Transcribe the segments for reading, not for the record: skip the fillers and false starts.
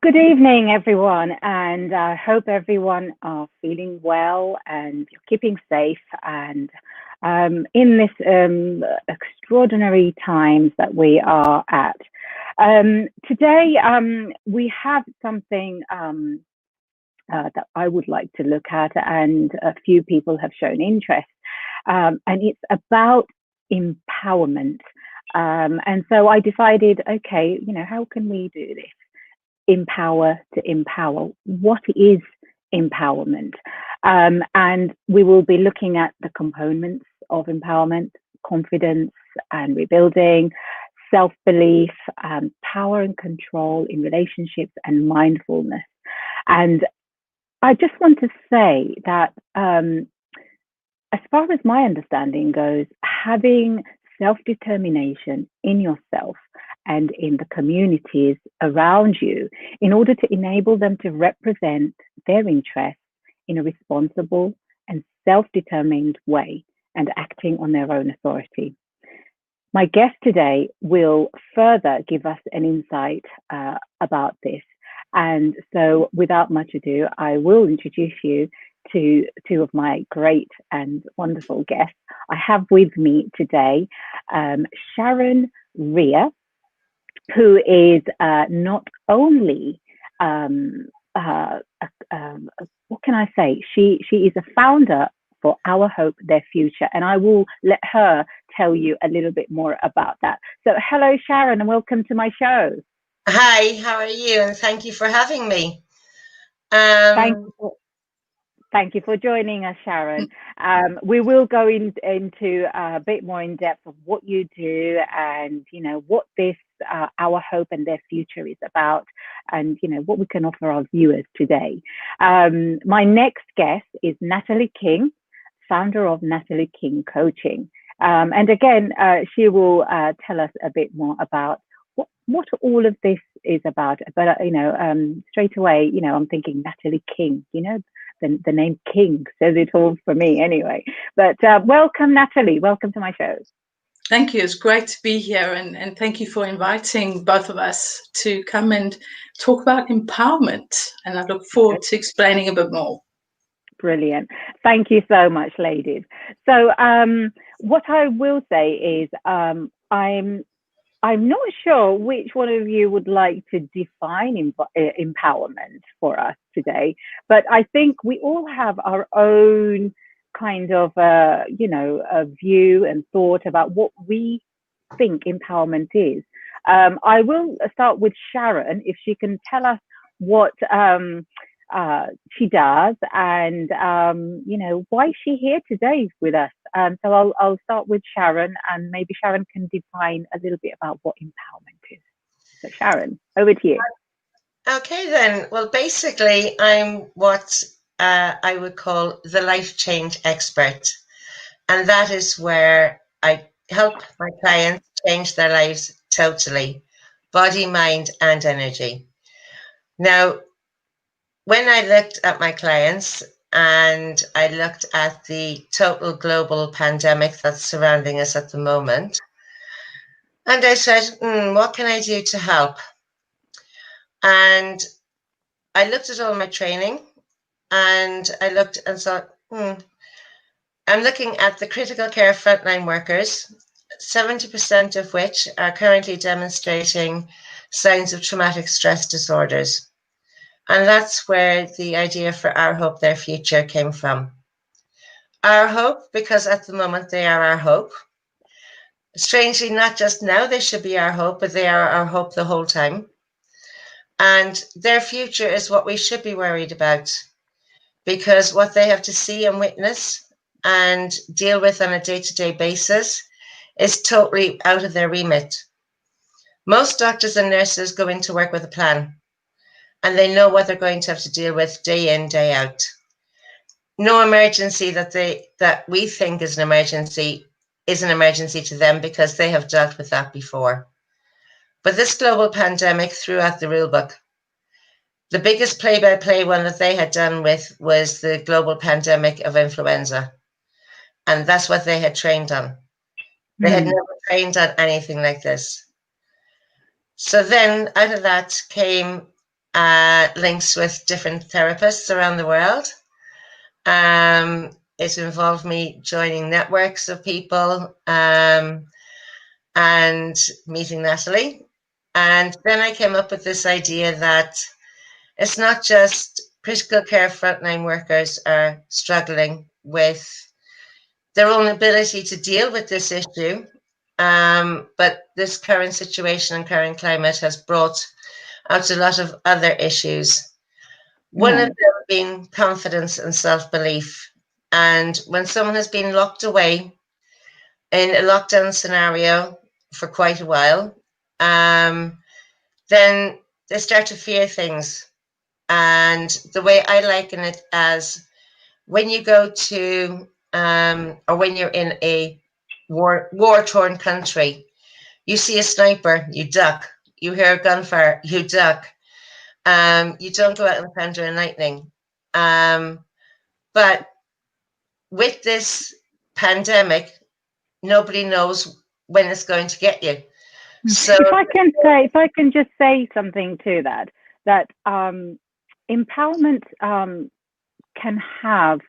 Good evening, everyone, and I hope everyone are feeling well and you're keeping safe. And in this extraordinary times that we are at, today we have something that I would like to look at, and a few people have shown interest, and it's about empowerment. And so I decided, okay, how can we do this? Empower to empower. What is empowerment? And we will be looking at the components of empowerment: confidence and rebuilding, self-belief, power and control in relationships, and mindfulness. And I just want to say that as far as my understanding goes, having self-determination in yourself and in the communities around you in order to enable them to represent their interests in a responsible and self-determined way and acting on their own authority. My guest today will further give us an insight about this. And so without much ado, I will introduce you to two of my great and wonderful guests. I have with me today Sharon Rea, who is not only, what can I say? She is a founder for Our Hope, Their Future, and I will let her tell you a little bit more about that. So hello, Sharon, and welcome to my show. Hi, how are you? And thank you for having me. Thank you for joining us, Sharon. We will go into a bit more in depth of what you do and, what this Our Hope and Their Future is about, and, what we can offer our viewers today. My next guest is Natalie King, founder of Natalie King Coaching. And again, she will tell us a bit more about what all of this is about. But, straight away, I'm thinking Natalie King, the name King says it all for me anyway. But welcome, Natalie. Welcome to my show. Thank you. It's great to be here. And thank you for inviting both of us to come and talk about empowerment. And I look forward to explaining a bit more. Brilliant. Thank you so much, ladies. So what I will say is I'm not sure which one of you would like to define empowerment for us today, but I think we all have our own kind of, a view and thought about what we think empowerment is. I will start with Sharon, if she can tell us what she does and, why is she here today with us. So I'll start with Sharon, and maybe Sharon can define a little bit about what empowerment is. So Sharon, over to you. Okay, then. Well, basically, I'm what I would call the life change expert. And that is where I help my clients change their lives totally, body, mind, and energy. Now, when I looked at my clients and I looked at the total global pandemic that's surrounding us at the moment, and I said, what can I do to help? And I looked at all my training and I looked and thought, I'm looking at the critical care frontline workers, 70% of which are currently demonstrating signs of traumatic stress disorders. And that's where the idea for Our Hope, Their Future came from. Our hope, because at the moment they are our hope. Strangely, not just now they should be our hope, but they are our hope the whole time. And their future is what we should be worried about, because what they have to see and witness and deal with on a day-to-day basis is totally out of their remit. Most doctors and nurses go into work with a plan, and they know what they're going to have to deal with day in, day out. No emergency that we think is an emergency to them, because they have dealt with that before. But this global pandemic threw out the rule book. The biggest play-by-play one that they had done with was the global pandemic of influenza. And that's what they had trained on. They had never trained on anything like this. So then out of that came links with different therapists around the world. It involved me joining networks of people and meeting Natalie. And then I came up with this idea that it's not just critical care frontline workers are struggling with their own ability to deal with this issue, but this current situation and current climate has brought out a lot of other issues. One of them being confidence and self-belief. And when someone has been locked away in a lockdown scenario for quite a while, then they start to fear things. And the way I liken it as when you go to, or when you're in a war-torn country, you see a sniper, you duck. You hear gunfire, you duck. You don't go out and thunder and lightning. But with this pandemic, nobody knows when it's going to get you. So if I can just say something to that empowerment can have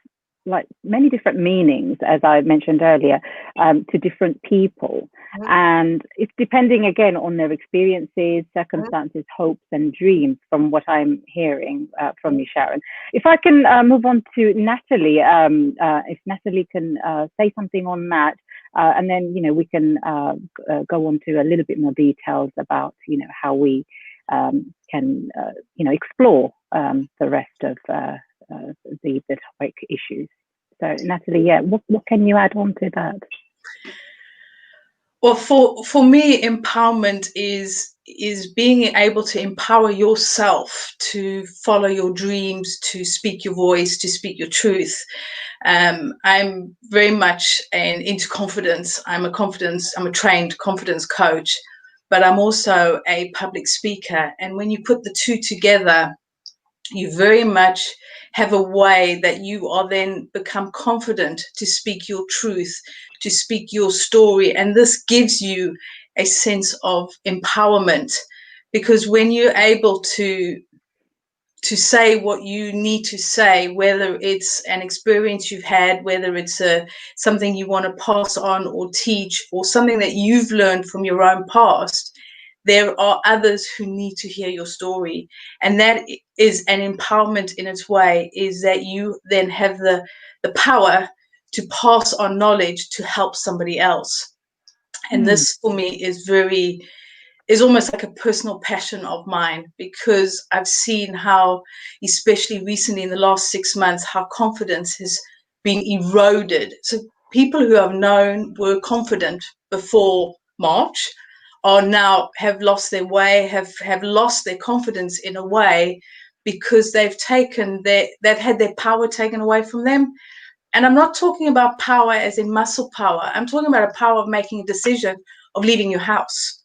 like many different meanings, as I mentioned earlier, to different people. And it's depending again on their experiences, circumstances, hopes and dreams, from what I'm hearing from you, Sharon. If I can move on to Natalie, if Natalie can say something on that, and then, we can go on to a little bit more details about, how we can, explore the rest of the topic issues. So Natalie, what can you add on to that? Well, for me, empowerment is being able to empower yourself to follow your dreams, to speak your voice, to speak your truth. I'm very much into confidence. I'm a trained confidence coach, but I'm also a public speaker. And when you put the two together, you very much have a way that you are then become confident to speak your truth, to speak your story. And this gives you a sense of empowerment, because when you're able to say what you need to say, whether it's an experience you've had, whether it's something you want to pass on or teach, or something that you've learned from your own past, there are others who need to hear your story. And that is an empowerment in its way, is that you then have the power to pass on knowledge to help somebody else. And this for me is almost like a personal passion of mine, because I've seen how, especially recently in the last 6 months, how confidence has been eroded. So people who I've known were confident before March are now have lost their way, have lost their confidence in a way, because they've had their power taken away from them. And I'm not talking about power as in muscle power. I'm talking about a power of making a decision of leaving your house,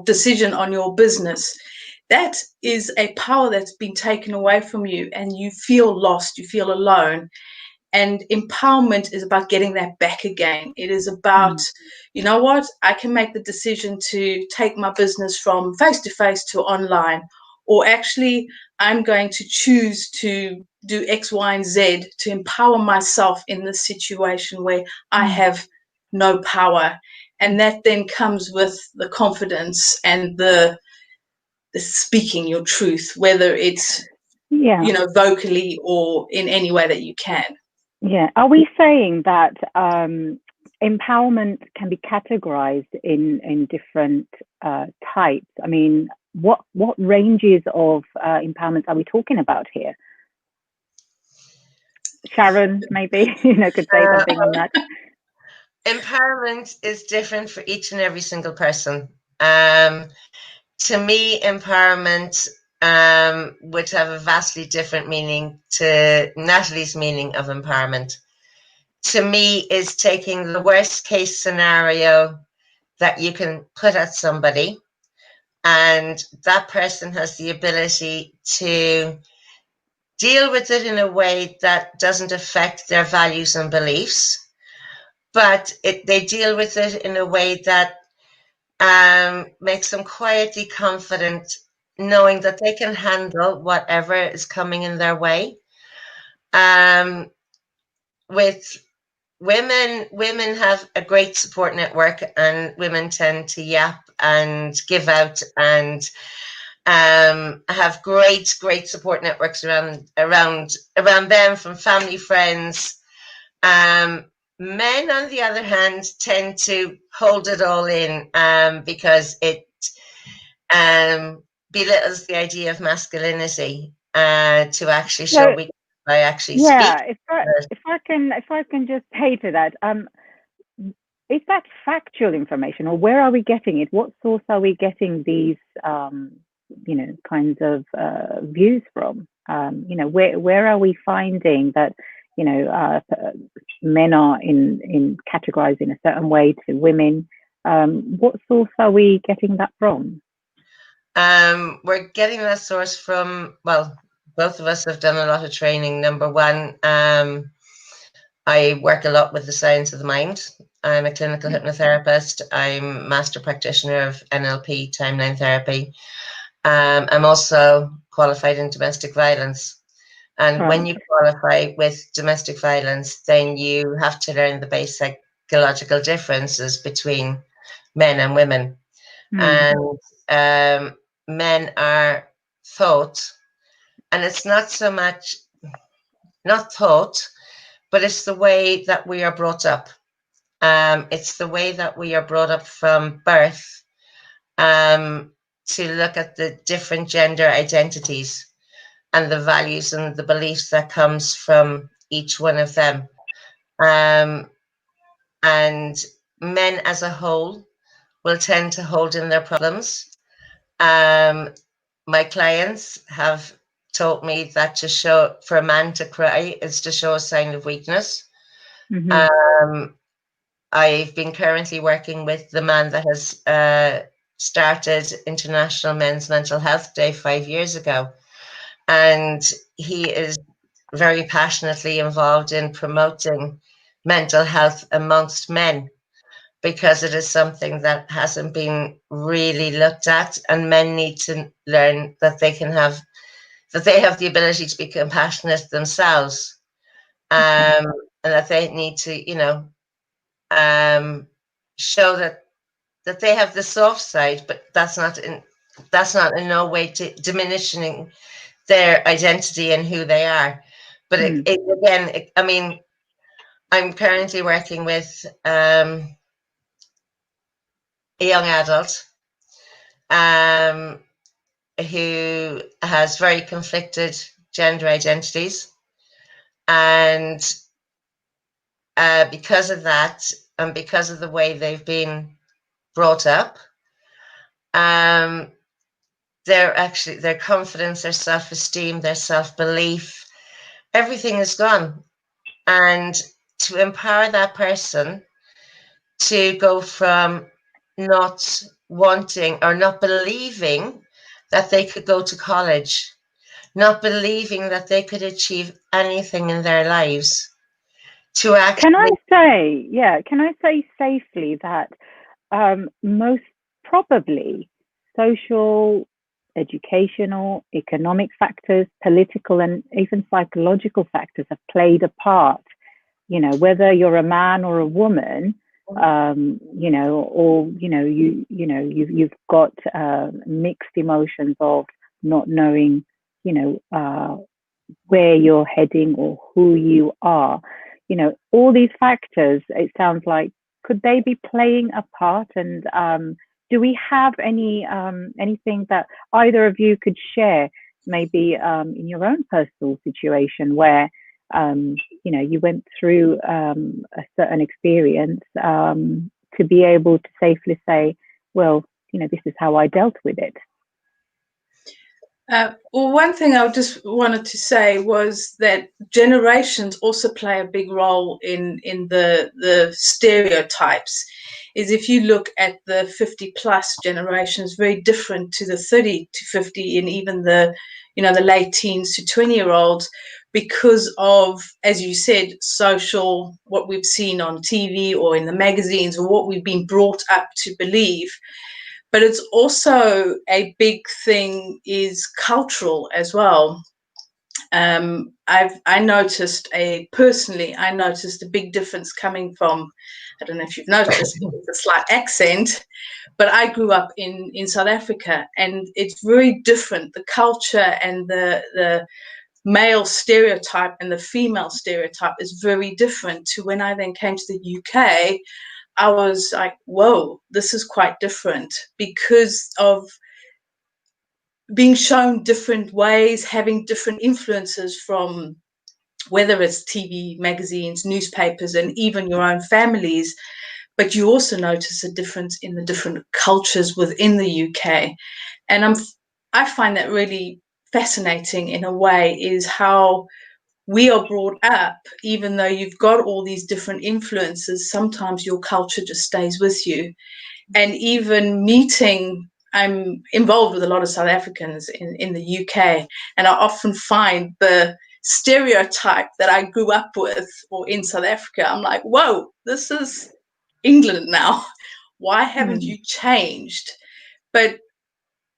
decision on your business. That is a power that's been taken away from you, and you feel lost, you feel alone. And empowerment is about getting that back again. It is about, you know what, I can make the decision to take my business from face-to-face to online, or actually I'm going to choose to do X, Y, and Z to empower myself in this situation where I have no power. And that then comes with the confidence and the speaking your truth, whether it's, vocally or in any way that you can. Yeah. Are we saying that empowerment can be categorized in different types? I mean, what ranges of empowerment are we talking about here? Sharon, maybe, could say something on that. Empowerment is different for each and every single person. To me, empowerment would have a vastly different meaning to Natalie's meaning of empowerment. To me, is taking the worst case scenario that you can put at somebody, and that person has the ability to deal with it in a way that doesn't affect their values and beliefs, but they deal with it in a way that makes them quietly confident knowing that they can handle whatever is coming in their way. With women have a great support network, and women tend to yap and give out and have great support networks around them, from family, friends. Men, on the other hand, tend to hold it all in, because it belittles the idea of masculinity, to actually show So, weakness by actually yeah, speaking. if I can just say to that, is that factual information, or where are we getting it? What source are we getting these, kinds of views from? Where are we finding that, men are in categorized in a certain way to women? What source are we getting that from? We're getting that source from, well, both of us have done a lot of training. Number one, I work a lot with the science of the mind. I'm a clinical hypnotherapist. I'm master practitioner of NLP, timeline therapy. I'm also qualified in domestic violence. And when you qualify with domestic violence, then you have to learn the basic psychological differences between men and women. And men are thought, and it's not so much not thought, but it's the way that we are brought up. It's the way that we are brought up from birth, to look at the different gender identities and the values and the beliefs that comes from each one of them. And men as a whole will tend to hold in their problems. My clients have told me that for a man to cry is to show a sign of weakness. I've been currently working with the man that has started International Men's Mental Health Day 5 years ago. And he is very passionately involved in promoting mental health amongst men, because it is something that hasn't been really looked at, and men need to learn that they have the ability to be compassionate themselves, and that they need to, show that they have the soft side, but that's not in no way diminishing their identity and who they are. But I mean, I'm currently working with a young adult who has very conflicted gender identities, and because of that, and because of the way they've been brought up, their confidence, their self-esteem, their self-belief, everything is gone. And to empower that person to go from not wanting or not believing that they could go to college, not believing that they could achieve anything in their lives, to actually... Can I say safely that most probably social, educational, economic factors, political, and even psychological factors have played a part. Whether you're a man or a woman, you've got mixed emotions of not knowing, where you're heading or who you are. All these factors, it sounds like, could they be playing a part? And do we have anything that either of you could share, maybe in your own personal situation where you went through a certain experience, to be able to safely say, well, this is how I dealt with it? Well, one thing I just wanted to say was that generations also play a big role in the stereotypes. Is if you look at the 50 plus generations, very different to the 30 to 50 and even the late teens to 20-year-olds, because of, as you said, social, what we've seen on TV or in the magazines, or what we've been brought up to believe. But it's also a big thing is cultural as well. I noticed personally a big difference coming from, I don't know if you've noticed, it's a slight accent, but I grew up in South Africa, and it's very different. The culture and the male stereotype and the female stereotype is very different to when I then came to the UK. I was like, whoa, this is quite different because of being shown different ways, having different influences from whether it's TV, magazines, newspapers, and even your own families. But you also notice a difference in the different cultures within the UK. And I find that really fascinating in a way, is how we are brought up, even though you've got all these different influences, sometimes your culture just stays with you. And even I'm involved with a lot of South Africans in the UK, and I often find the stereotype that I grew up with or in South Africa, I'm like, whoa, this is England now. Why haven't you changed? But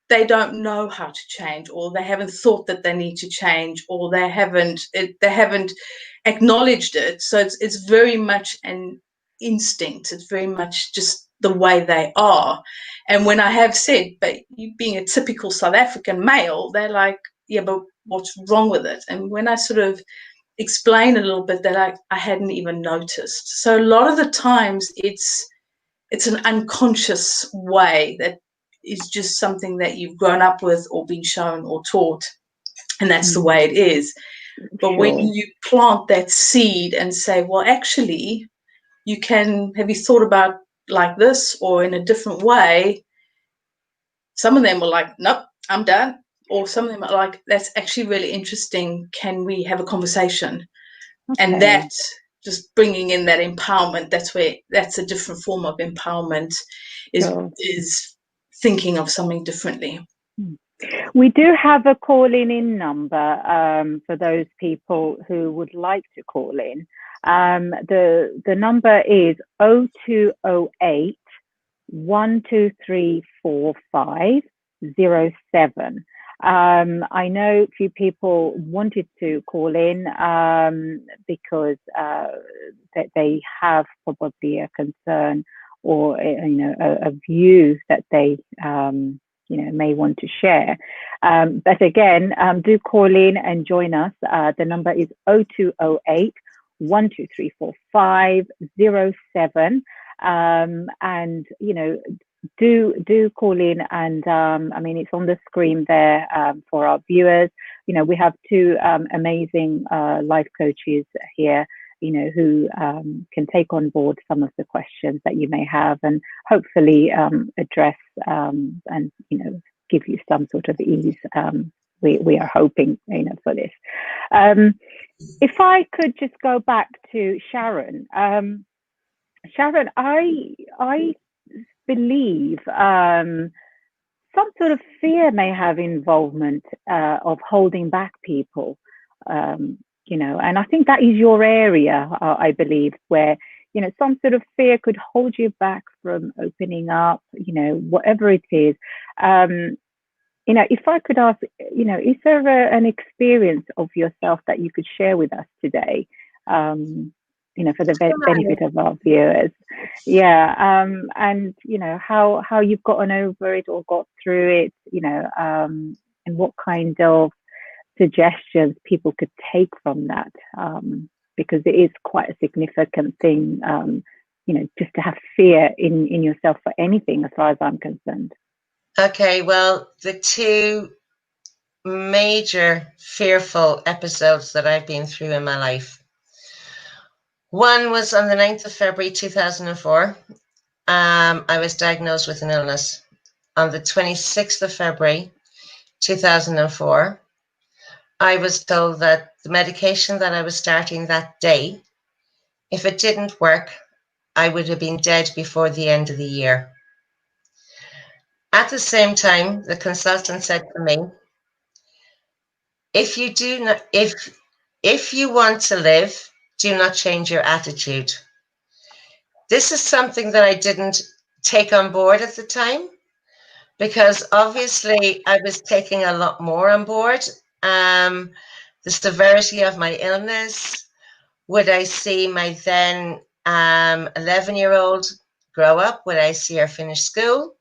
they don't know how to change, or they haven't thought that they need to change, or they haven't acknowledged it. So it's very much an instinct. It's very much just the way they are. And when I have said, but you being a typical South African male, they're like, yeah, but what's wrong with it? And when I sort of explain a little bit, they're like, I hadn't even noticed. So a lot of the times it's an unconscious way that is just something that you've grown up with or been shown or taught, and that's the way it is. But when you plant that seed and say, well, actually, have you thought about like this or in a different way? Some of them were like, nope, I'm done. Or some of them are like, that's actually really interesting. Can we have a conversation? Okay. And that, just bringing in that empowerment, that's a different form of empowerment, is thinking of something differently. We do have a call-in number for those people who would like to call in. The number is 0208 1234507. I know a few people wanted to call in because that they have probably a concern or a view that they may want to share. But again, do call in and join us. The number is 0208 1234507. And do call in, and I mean, it's on the screen there for our viewers. We have two amazing life coaches here, who can take on board some of the questions that you may have, and hopefully address and give you some sort of ease. We are hoping for this. If I could just go back to Sharon. Sharon, I believe some sort of fear may have involvement of holding back people, and I think that is your area, I believe, where, some sort of fear could hold you back from opening up, whatever it is. If I could ask, is there an experience of yourself that you could share with us today? For the benefit of our viewers. And how you've gotten over it or got through it, and what kind of suggestions people could take from that, because it is quite a significant thing, just to have fear in yourself for anything, as far as I'm concerned. Okay, well, the two major fearful episodes that I've been through in my life. One was on the 9th of February 2004. I was diagnosed with an illness. On the 26th of February 2004, I was told that the medication that I was starting that day, if it didn't work, I would have been dead before the end of the year. At the same time, the consultant said to me, if you want to live, do not change your attitude. This is something that I didn't take on board at the time, because obviously I was taking a lot more on board. The severity of my illness. Would I see my then 11-year-old grow up? Would I see her finish school?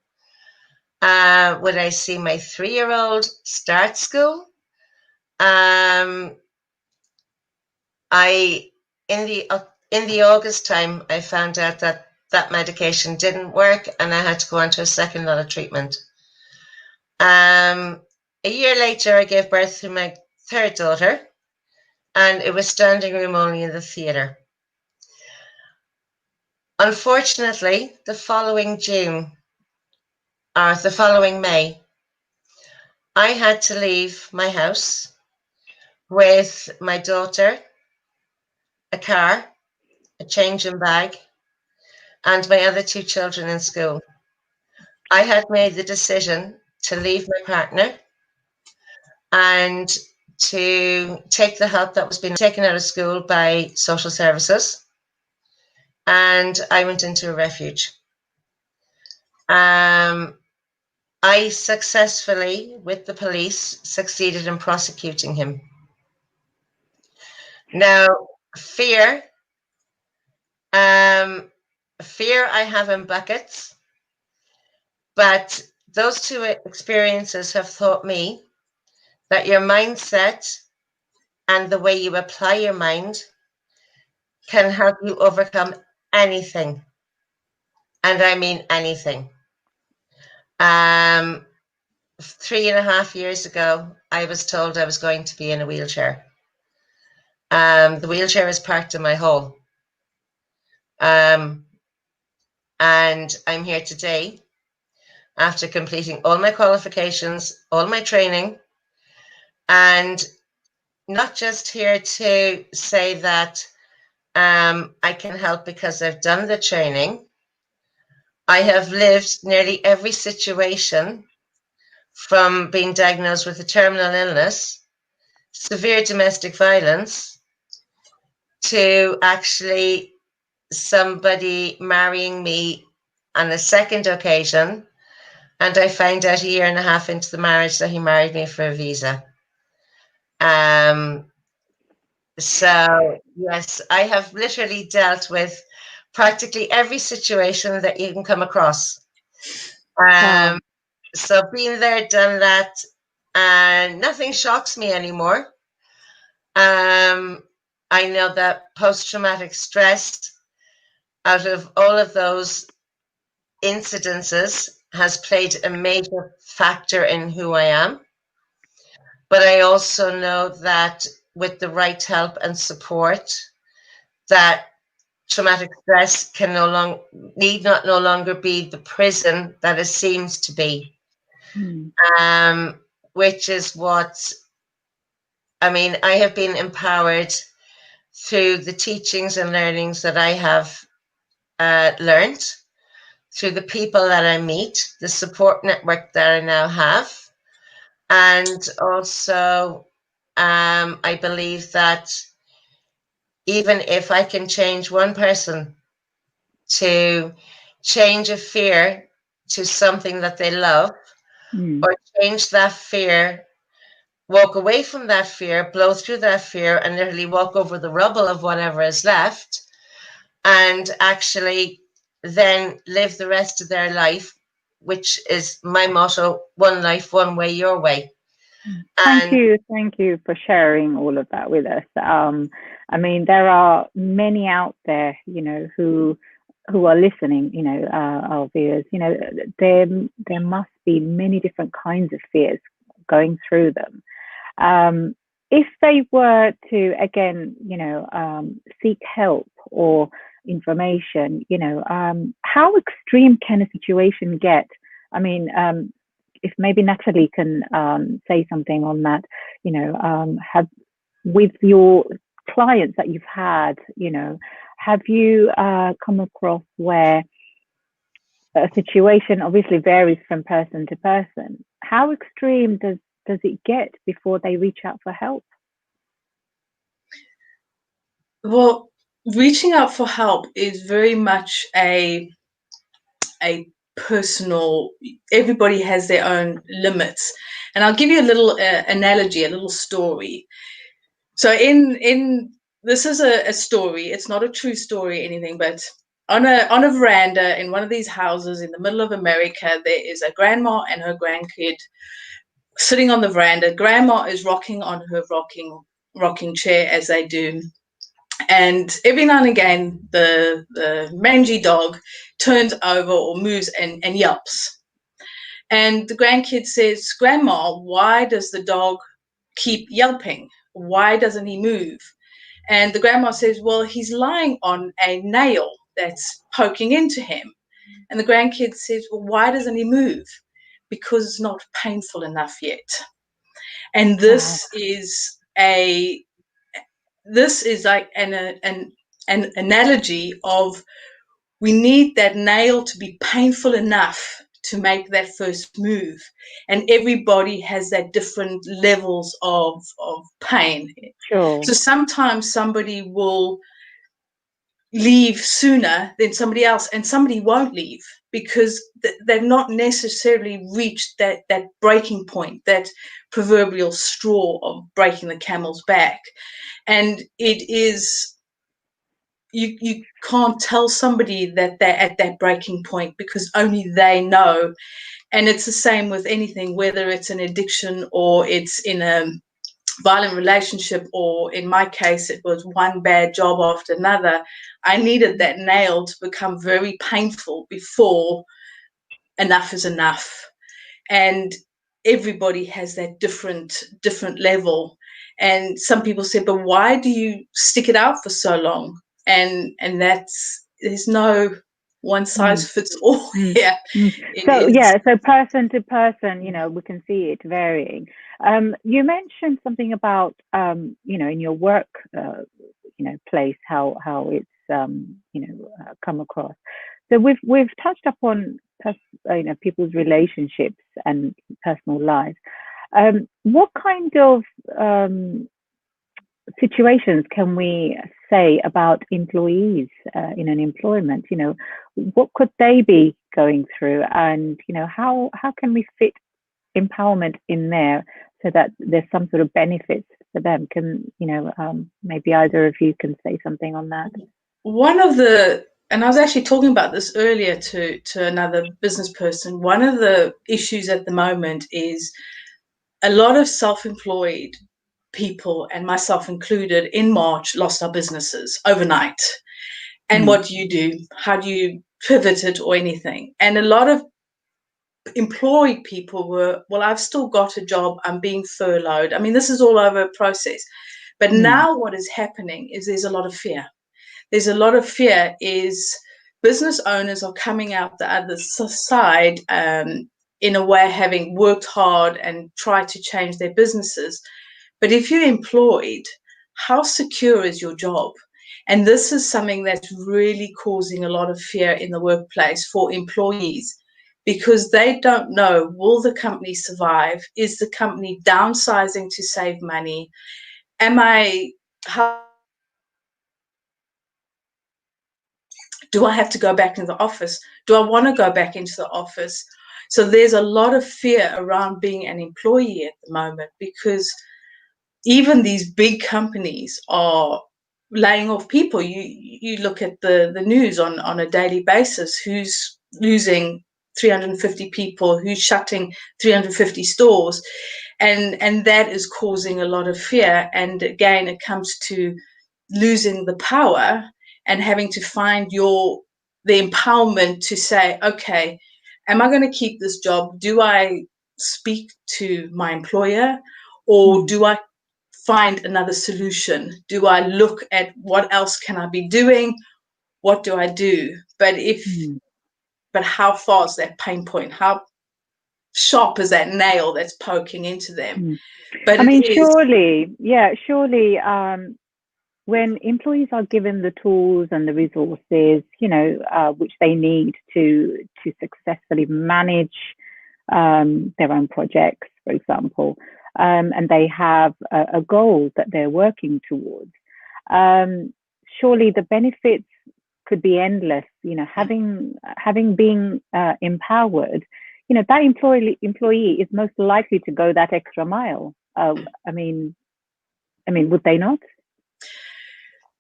Would I see my 3-year-old start school? In the August time, I found out that that medication didn't work, and I had to go on to a second lot of treatment. A year later, I gave birth to my third daughter, and it was standing room only in the theatre. Unfortunately, the following May, I had to leave my house with my daughter, a car, a changing bag, and my other 2 children in school. I had made the decision to leave my partner and to take the help that was being taken out of school by social services, and I went into a refuge. I successfully, with the police, succeeded in prosecuting him. Now, fear I have in buckets, but those 2 experiences have taught me that your mindset and the way you apply your mind can help you overcome anything. And I mean anything. 3.5 years ago, I was told I was going to be in a wheelchair. The wheelchair is parked in my hall. And I'm here today after completing all my qualifications, all my training, and not just here to say that I can help because I've done the training. I have lived nearly every situation, from being diagnosed with a terminal illness, severe domestic violence, to actually somebody marrying me on a second occasion, and I found out 1.5 years into the marriage that he married me for a visa. So yes, I have literally dealt with practically every situation that you can come across. Wow. So being there, done that, and nothing shocks me anymore. I know that post-traumatic stress, out of all of those incidences, has played a major factor in who I am. But I also know that with the right help and support, that traumatic stress can no longer be the prison that it seems to be. Which is what, I mean, I have been empowered through the teachings and learnings that I have learned, through the people that I meet, the support network that I now have. And also, I believe that even if I can change one person to change a fear to something that they love, or change that fear, walk away from that fear, blow through that fear, and literally walk over the rubble of whatever is left, and actually then live the rest of their life, which is my motto: one life, one way, your way. Thank you for sharing all of that with us. I mean, there are many out there, who are listening, our viewers. There must be many different kinds of fears going through them. If they were to, again, seek help or information, how extreme can a situation get? I mean, if maybe Natalie can say something on that, have, with your clients that you've had, have you come across where a situation obviously varies from person to person? How extreme does it get before they reach out for help? Well, reaching out for help is very much a personal, everybody has their own limits. And I'll give you a little analogy, a little story. So this is a story. It's not a true story or anything, but on a veranda in one of these houses in the middle of America, there is a grandma and her grandkid sitting on the veranda. Grandma is rocking on her rocking chair, as they do. And every now and again, the mangy dog turns over or moves and yelps. And the grandkid says, "Grandma, why does the dog keep yelping? Why doesn't he move?" And the grandma says, "Well, he's lying on a nail that's poking into him." And the grandkid says, "Well, why doesn't he move?" "Because it's not painful enough yet." And this is like an analogy of, we need that nail to be painful enough to make that first move. And everybody has that different levels of pain. Sure. So sometimes somebody will leave sooner than somebody else, and somebody won't leave because they've not necessarily reached that breaking point, that proverbial straw of breaking the camel's back. And it is, you can't tell somebody that they're at that breaking point because only they know. And it's the same with anything, whether it's an addiction or it's in a violent relationship, or in my case, it was one bad job after another. I needed that nail to become very painful before enough is enough. And everybody has that different level. And some people say, "But why do you stick it out for so long?" And there's no one size fits all here. So person to person, we can see it varying. You mentioned something about, in your work, place, how it's, come across. So we've touched upon, people's relationships and personal lives. What kind of situations can we say about employees in an employment? What could they be going through, and how can we fit empowerment in there so that there's some sort of benefits for them? Can maybe either of you can say something on that? And I was actually talking about this earlier to another business person. One of the issues at the moment is a lot of self-employed people, and myself included, in March lost our businesses overnight. And what do you do? How do you pivot it or anything? And a lot of employed people were, "Well, I've still got a job, I'm being furloughed." I mean, this is all over a process. But now what is happening is there's a lot of fear. There's a lot of fear is business owners are coming out the other side, in a way, having worked hard and tried to change their businesses. But if you're employed, how secure is your job? And this is something that's really causing a lot of fear in the workplace for employees, because they don't know, will the company survive? Is the company downsizing to save money? Do I have to go back into the office? Do I want to go back into the office? So there's a lot of fear around being an employee at the moment, because even these big companies are laying off people. You look at the news on a daily basis, who's losing 350 people, who's shutting 350 stores. And that is causing a lot of fear. And again, it comes to losing the power and having to find the empowerment to say, okay, am I going to keep this job? Do I speak to my employer, or do I find another solution? Do I look at what else can I be doing? What do I do? But how far is that pain point? How sharp is that nail that's poking into them? But I mean, surely, when employees are given the tools and the resources, which they need to successfully manage their own projects, for example, and they have a goal that they're working towards, surely the benefits could be endless. You know, having been empowered, you know, that employee is most likely to go that extra mile. I mean, would they not?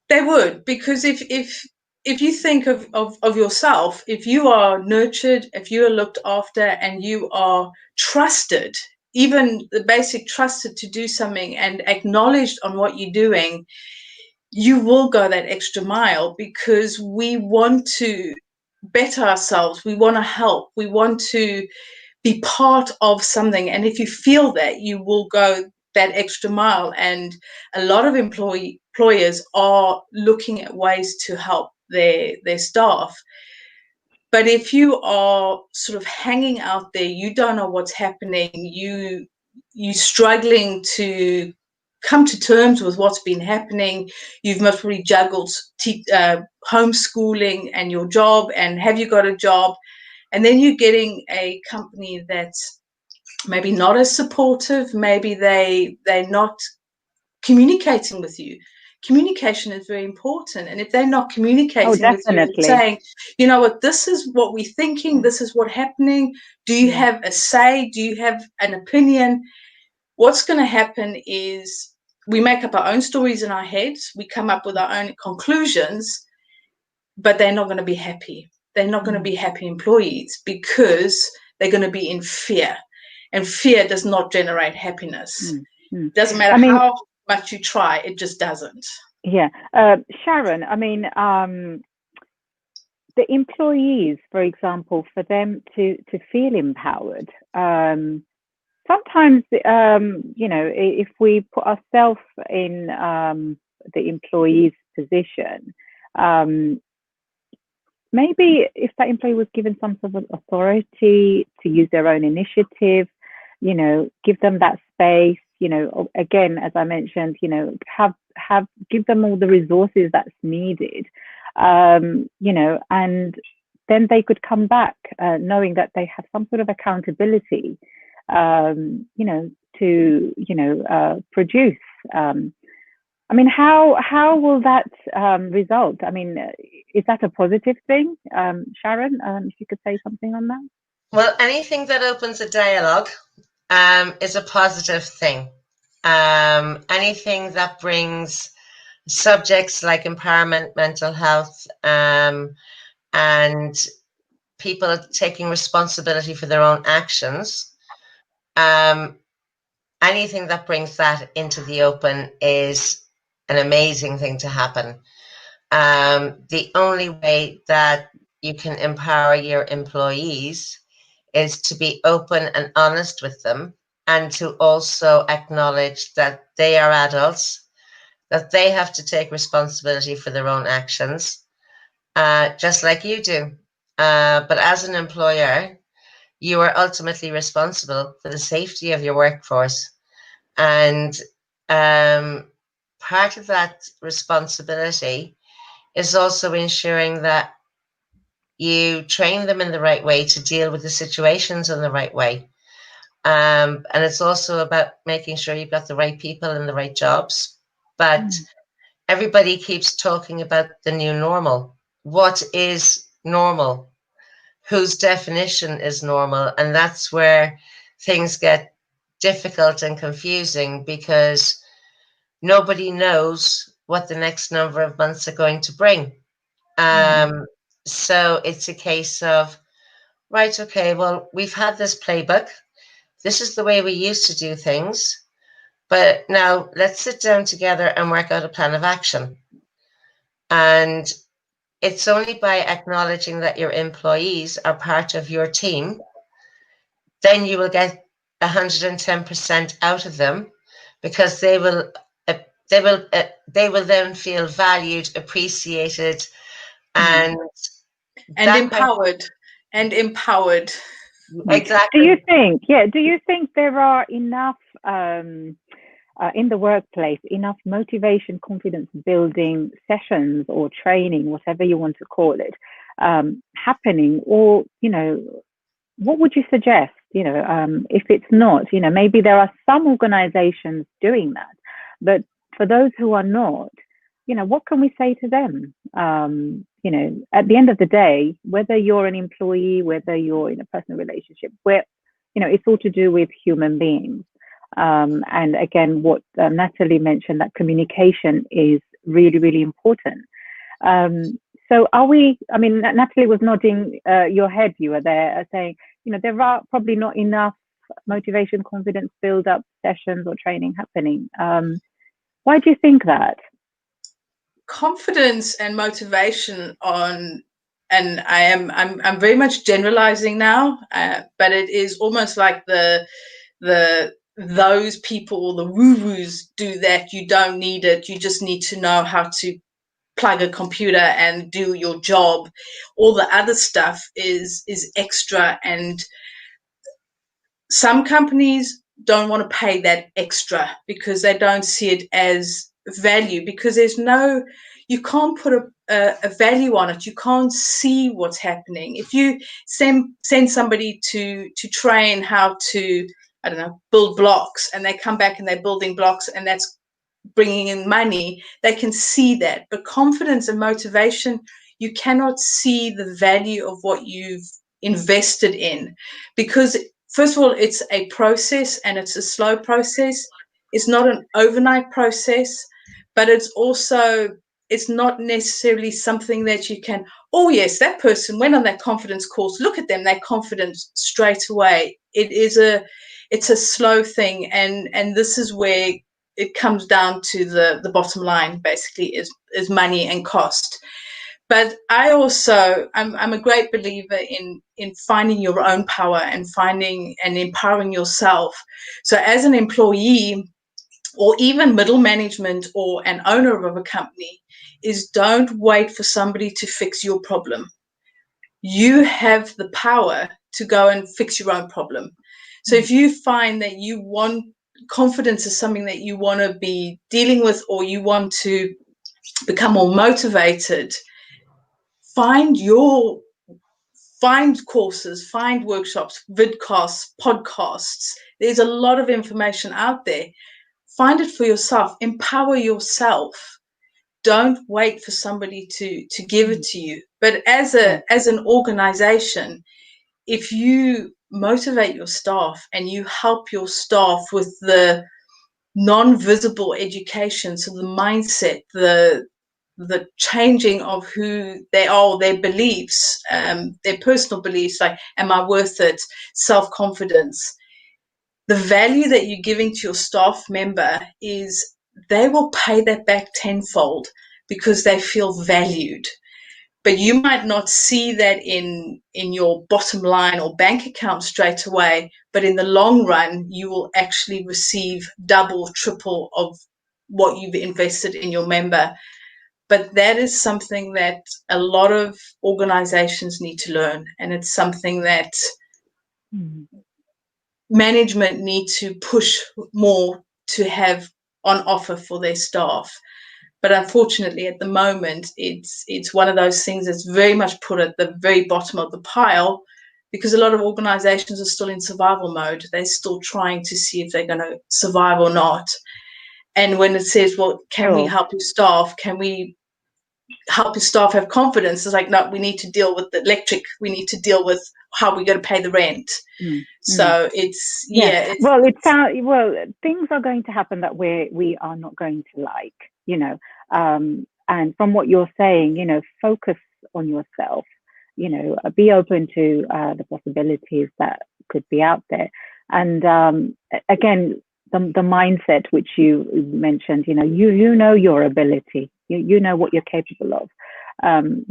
They would, because if you think of yourself, if you are nurtured, if you are looked after, and you are trusted, even the basic trusted to do something and acknowledged on what you're doing, you will go that extra mile, because we want to better ourselves. We want to help. We want to be part of something. And if you feel that, you will go that extra mile. And a lot of employers are looking at ways to help their staff. But if you are sort of hanging out there, you don't know what's happening, you struggling to come to terms with what's been happening, you've most probably juggled homeschooling and your job, and have you got a job, and then you're getting a company that's maybe not as supportive, maybe they're not communicating with you. Communication is very important. And if they're not communicating with you and saying, you know what, this is what we're thinking, this is what's happening, do you have a say, do you have an opinion? What's going to happen is we make up our own stories in our heads, we come up with our own conclusions, but they're not going to be happy. They're not going to be happy employees, because they're going to be in fear. And fear does not generate happiness. It doesn't matter how much you try, it just doesn't. Yeah. Sharon, I mean, the employees, for example, for them to feel empowered, sometimes, you know, if we put ourselves in the employee's position, maybe if that employee was given some sort of authority to use their own initiative, you know, give them that space, you know, again, as I mentioned, you know, give them all the resources that's needed, you know, and then they could come back knowing that they have some sort of accountability, you know, to, you know, produce. I mean, how will that result? I mean, is that a positive thing? Sharon, if you could say something on that. Well, anything that opens a dialogue is a positive thing. Anything that brings subjects like empowerment, mental health, and people taking responsibility for their own actions, anything that brings that into the open is an amazing thing to happen. The only way that you can empower your employees is to be open and honest with them, and to also acknowledge that they are adults, that they have to take responsibility for their own actions, just like you do. But as an employer, you are ultimately responsible for the safety of your workforce. And part of that responsibility is also ensuring that you train them in the right way to deal with the situations in the right way. And it's also about making sure you've got the right people in the right jobs. But everybody keeps talking about the new normal. What is normal? Whose definition is normal? And that's where things get difficult and confusing, because nobody knows what the next number of months are going to bring. So it's a case of, right, okay, well, we've had this playbook. This is the way we used to do things. But now let's sit down together and work out a plan of action. And it's only by acknowledging that your employees are part of your team, then you will get 110% out of them, because they will then feel valued, appreciated, and empowered. Exactly. Do you think there are enough in the workplace, enough motivation, confidence building sessions or training, whatever you want to call it, happening? Or, you know, what would you suggest? You know, if it's not, you know, maybe there are some organizations doing that, but for those who are not, you know, what can we say to them? at the end of the day, whether you're an employee, whether you're in a personal relationship, it's all to do with human beings. And again, what Natalie mentioned, that communication is really, really important. So Natalie was nodding your head, you were there saying, there are probably not enough motivation, confidence build-up sessions or training happening. Why do you think that? Confidence and motivation and I'm very much generalizing now, but it is almost like those people, the woo-woos, do that. You don't need it. You just need to know how to plug a computer and do your job. All the other stuff is extra, and some companies don't want to pay that extra because they don't see it as value, because you can't put a value on it. You can't see what's happening. If you send somebody to train how to, I don't know, build blocks, and they come back and they're building blocks and that's bringing in money, they can see that. But confidence and motivation, you cannot see the value of what you've invested in, because first of all, it's a process, and it's a slow process. It's not an overnight process, but it's not necessarily something that you can, oh yes, that person went on that confidence course, look at them, they're confident straight away. It's a slow thing, and this is where it comes down to the bottom line, basically, is money and cost. But I'm a great believer in finding your own power and finding and empowering yourself. So as an employee, or even middle management or an owner of a company, is don't wait for somebody to fix your problem. You have the power to go and fix your own problem. So if you find that you want confidence is something that you want to be dealing with, or you want to become more motivated, find courses, find workshops, vidcasts, podcasts. There's a lot of information out there. Find it for yourself. Empower yourself. Don't wait for somebody to give it to you. But as an organization, if you motivate your staff and you help your staff with the non-visible education, so the mindset, the changing of who they are, their beliefs, their personal beliefs, like, am I worth it? Self-confidence. The value that you're giving to your staff member is they will pay that back tenfold because they feel valued. But you might not see that in your bottom line or bank account straight away, but in the long run, you will actually receive double, triple of what you've invested in your member. But that is something that a lot of organizations need to learn. And it's something that management need to push more to have on offer for their staff. But unfortunately, at the moment, it's one of those things that's very much put at the very bottom of the pile, because a lot of organizations are still in survival mode. They're still trying to see if they're going to survive or not. And when it says, well, can we help your staff? Can we help your staff have confidence? It's like, no, we need to deal with the electric. We need to deal with how we're going to pay the rent. So it's, things are going to happen that we are not going to like, and from what you're saying, focus on yourself, be open to the possibilities that could be out there. And again, the mindset which you mentioned, you know your ability, you know what you're capable of. I'm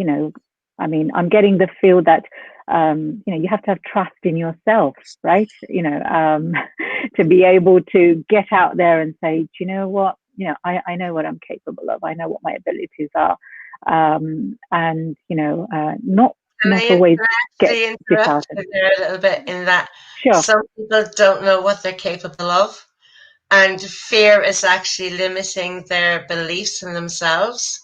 getting the feel that you have to have trust in yourself, right? To be able to get out there and say, do you know what? I know what I'm capable of. I know what my abilities are, and not always get disheartened. There a little bit in that. Sure. Some people don't know what they're capable of, and fear is actually limiting their beliefs in themselves.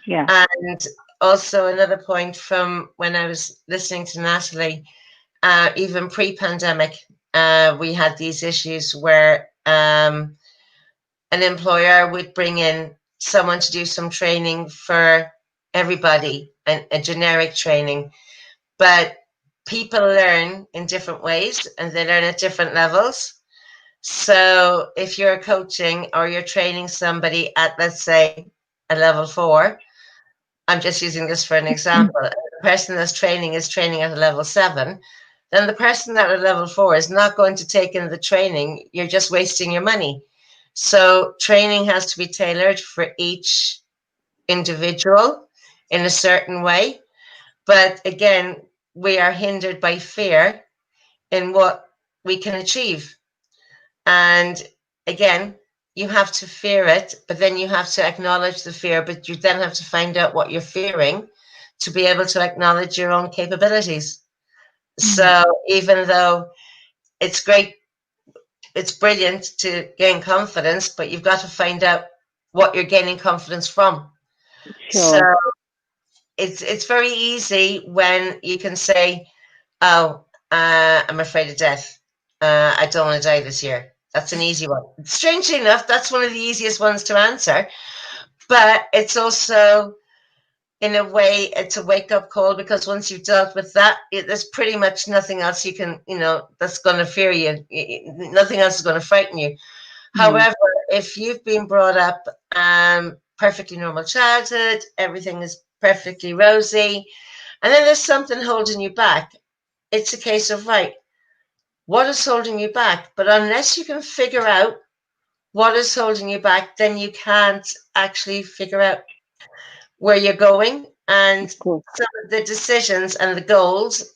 Yeah. And also another point from when I was listening to Natalie, even pre-pandemic, we had these issues where an employer would bring in someone to do some training for everybody a generic training, but people learn in different ways and they learn at different levels. So if you're coaching or you're training somebody at, let's say, a level 4, I'm just using this for an example, the person that's training is training at a level 7, then the person at a level 4 is not going to take in the training. You're just wasting your money. So training has to be tailored for each individual in a certain way. But again, we are hindered by fear in what we can achieve. And again, you have to fear it, but then you have to acknowledge the fear, but you then have to find out what you're fearing to be able to acknowledge your own capabilities. So even though it's great, it's brilliant to gain confidence, but you've got to find out what you're gaining confidence from. Sure. So it's very easy when you can say, oh, I'm afraid of death. I don't want to die this year. That's an easy one. Strangely enough, that's one of the easiest ones to answer. But it's also, in a way, it's a wake-up call, because once you've dealt with that, there's pretty much nothing else you can, that's going to fear you. Nothing else is going to frighten you. However, if you've been brought up perfectly normal childhood, everything is perfectly rosy, and then there's something holding you back, it's a case of, right, what is holding you back? But unless you can figure out what is holding you back, then you can't actually figure out where you're going. And some of the decisions and the goals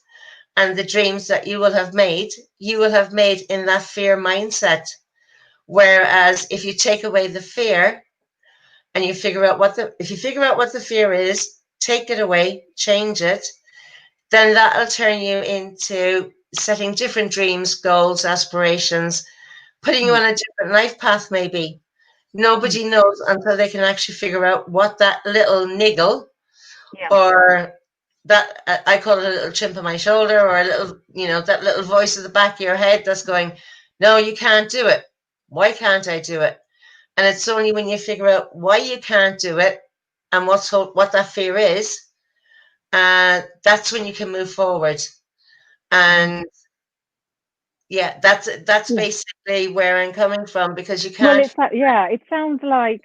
and the dreams that you will have made in that fear mindset. Whereas if you take away the fear and you figure out what the fear is, take it away, change it, then that'll turn you into setting different dreams, goals, aspirations, putting you on a different life path maybe. Nobody knows until they can actually figure out what that little niggle or that, I call it a little chimp on my shoulder, or a little, that little voice at the back of your head that's going, no, you can't do it. Why can't I do it? And it's only when you figure out why you can't do it and what that fear is, that's when you can move forward. And yeah, that's basically where I'm coming from, because you can't. Well, it sounds like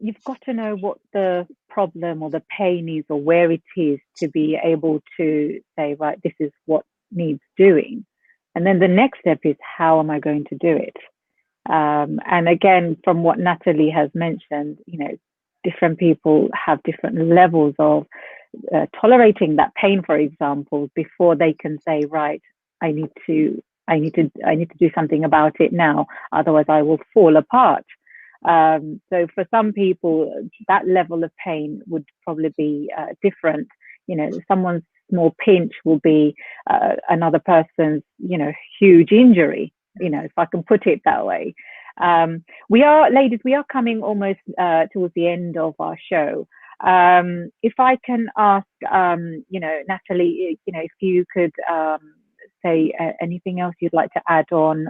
you've got to know what the problem or the pain is, or where it is, to be able to say, right, this is what needs doing. And then the next step is, how am I going to do it? And again, from what Natalie has mentioned, different people have different levels of tolerating that pain, for example, before they can say, right, I need to do something about it now, otherwise I will fall apart. So for some people, that level of pain would probably be different. Someone's small pinch will be another person's, huge injury, if I can put it that way. We are coming almost towards the end of our show. If I can ask, Natalie, if you could say anything else you'd like to add on,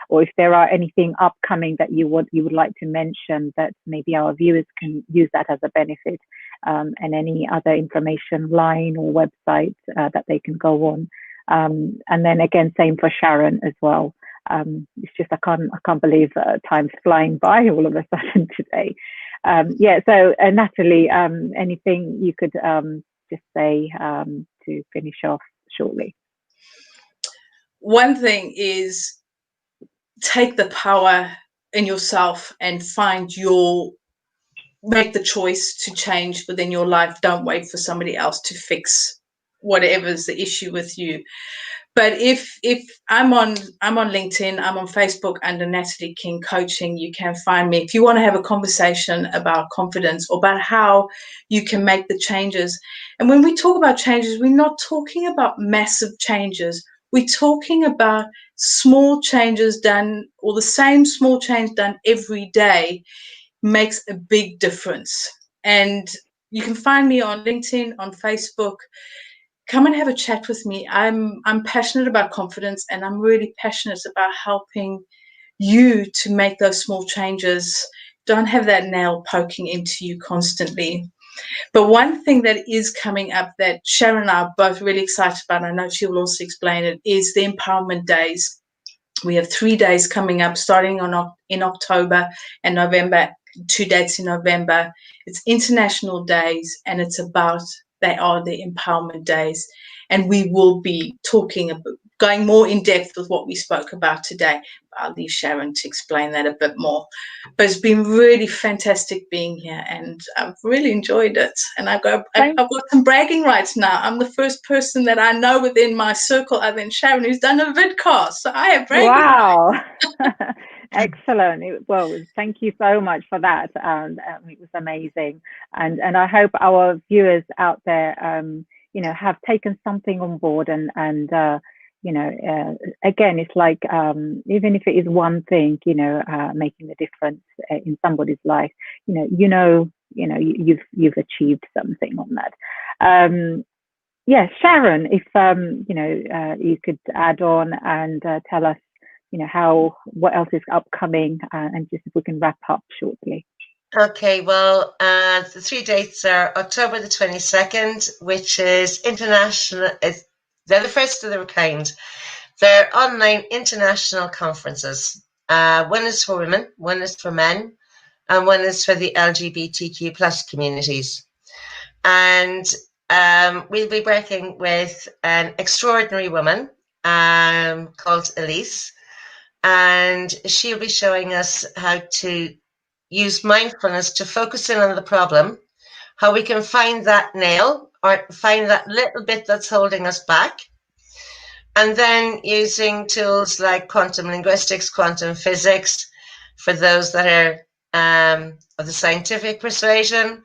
or if there are anything upcoming that you would like to mention, that maybe our viewers can use that as a benefit, and any other information line or website that they can go on. And then again, same for Sharon as well. It's just I can't believe time's flying by all of a sudden today. So Natalie, anything you could just say to finish off shortly? One thing is, take the power in yourself and make the choice to change within your life. Don't wait for somebody else to fix whatever's the issue with you. But if I'm on LinkedIn, I'm on Facebook under Natalie King Coaching, you can find me. If you want to have a conversation about confidence or about how you can make the changes. And when we talk about changes, we're not talking about massive changes. We're talking about small changes done, or the same small change done every day makes a big difference. And you can find me on LinkedIn, on Facebook. Come and have a chat with me. I'm passionate about confidence, and I'm really passionate about helping you to make those small changes. Don't have that nail poking into you constantly. But one thing that is coming up that Sharon and I are both really excited about, and I know she will also explain it, is the Empowerment Days. We have 3 days coming up, starting in October and November, 2 dates in November. It's International Days, and they are the Empowerment Days. And we will be going more in depth with what we spoke about today. I'll leave Sharon to explain that a bit more. But it's been really fantastic being here, and I've really enjoyed it. And I've got some bragging rights now. I'm the first person that I know within my circle, other than Sharon, who's done a vidcast. So I have bragging rights. Excellent. Well, thank you so much for that. It was amazing. And I hope our viewers out there, have taken something on board and again, it's like, even if it is one thing, making a difference in somebody's life, you've achieved something on that. Sharon, if, you could add on and tell us, what else is upcoming, and just if we can wrap up shortly. Okay, well, the 3 dates are October the 22nd, which is international. They're the first of their kind. They're online international conferences. One is for women, one is for men, and one is for the LGBTQ plus communities. And we'll be working with an extraordinary woman called Elise, and she'll be showing us how to use mindfulness to focus in on the problem, how we can find that nail or find that little bit that's holding us back, and then using tools like quantum linguistics, quantum physics, for those that are of the scientific persuasion,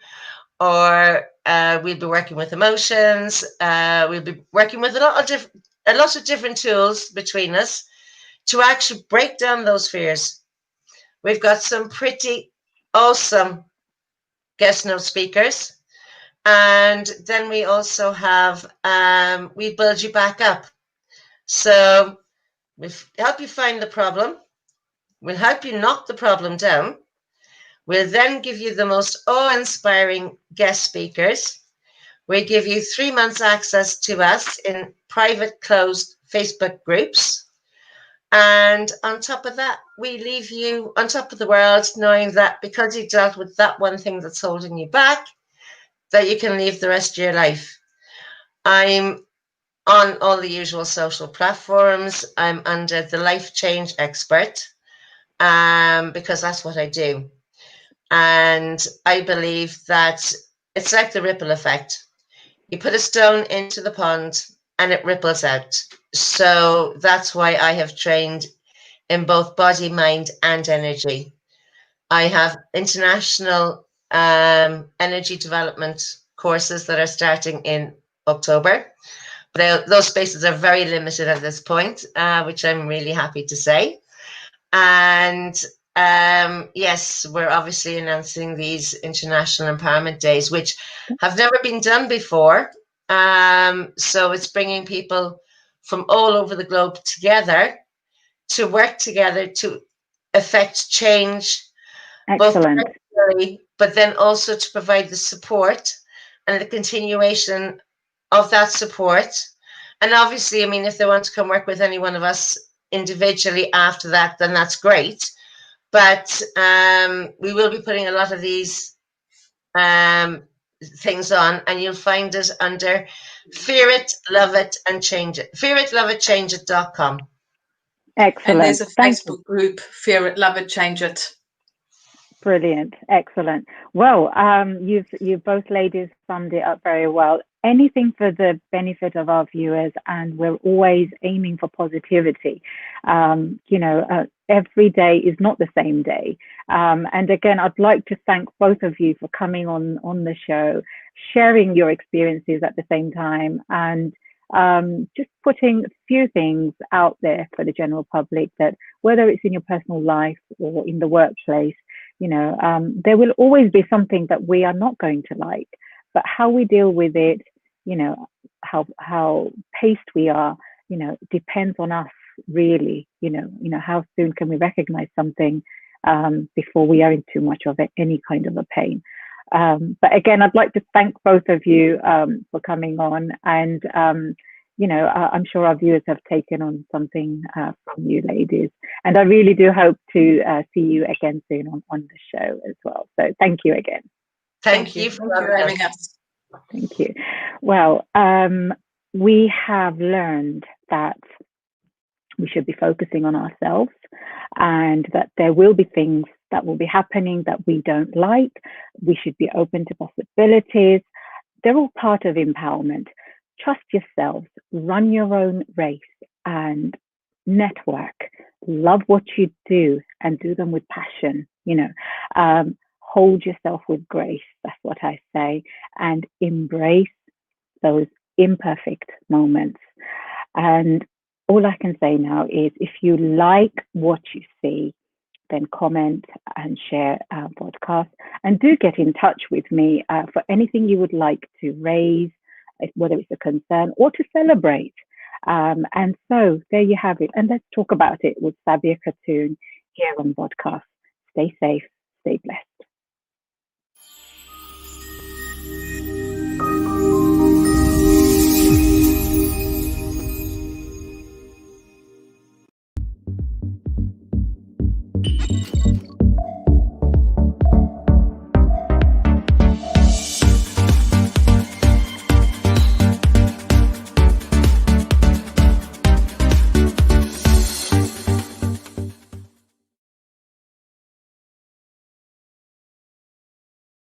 or we'll be working with emotions. We'll be working with a lot of different tools between us to actually break down those fears. We've got some pretty awesome guest note speakers. And then we also have, we build you back up. So we'll help you find the problem. We'll help you knock the problem down. We'll then give you the most awe-inspiring guest speakers. We give you 3 months access to us in private, closed Facebook groups. And on top of that, we leave you on top of the world, knowing that because you dealt with that one thing that's holding you back, that you can live the rest of your life. I'm on all the usual social platforms. I'm under the Life Change Expert, because that's what I do. And I believe that it's like the ripple effect. You put a stone into the pond and it ripples out. So that's why I have trained in both body, mind, and energy. I have international energy development courses that are starting in October. Those spaces are very limited at this point, which I'm really happy to say. And yes, we're obviously announcing these International Empowerment Days, which have never been done before. So it's bringing people from all over the globe together to work together to affect change. Excellent. Both personally, but then also to provide the support and the continuation of that support. And obviously, I mean, if they want to come work with any one of us individually after that, then that's great. But we will be putting a lot of these things on, and you'll find it under Fear It, Love It, and Change It. fearitloveitchangeit.com. Excellent. And there's a Facebook group, Fear It, Love It, Change It. Brilliant. Excellent. Well, you've both ladies summed it up very well. Anything for the benefit of our viewers, and we're always aiming for positivity. Every day is not the same day. And again, I'd like to thank both of you for coming on the show, sharing your experiences at the same time, and just putting a few things out there for the general public, that whether it's in your personal life or in the workplace, there will always be something that we are not going to like, but how we deal with it, how paced we are, depends on us really. How soon can we recognize something before we are in too much of any kind of a pain. But again, I'd like to thank both of you for coming on, and I'm sure our viewers have taken on something from you ladies, and I really do hope to see you again soon on the show as well. So thank you again. Thank you for having us. Thank you. Well, we have learned that we should be focusing on ourselves, and that there will be things that will be happening that we don't like. We should be open to possibilities. They're all part of empowerment. Trust yourselves, run your own race, and network. Love what you do and do them with passion. Hold yourself with grace. That's what I say, and embrace those imperfect moments. And all I can say now is, if you like what you see, then comment and share our podcast, and do get in touch with me for anything you would like to raise, whether it's a concern or to celebrate. And so there you have it. And let's talk about it with SABIA KHATUN here on Vodcast. Stay safe, stay blessed.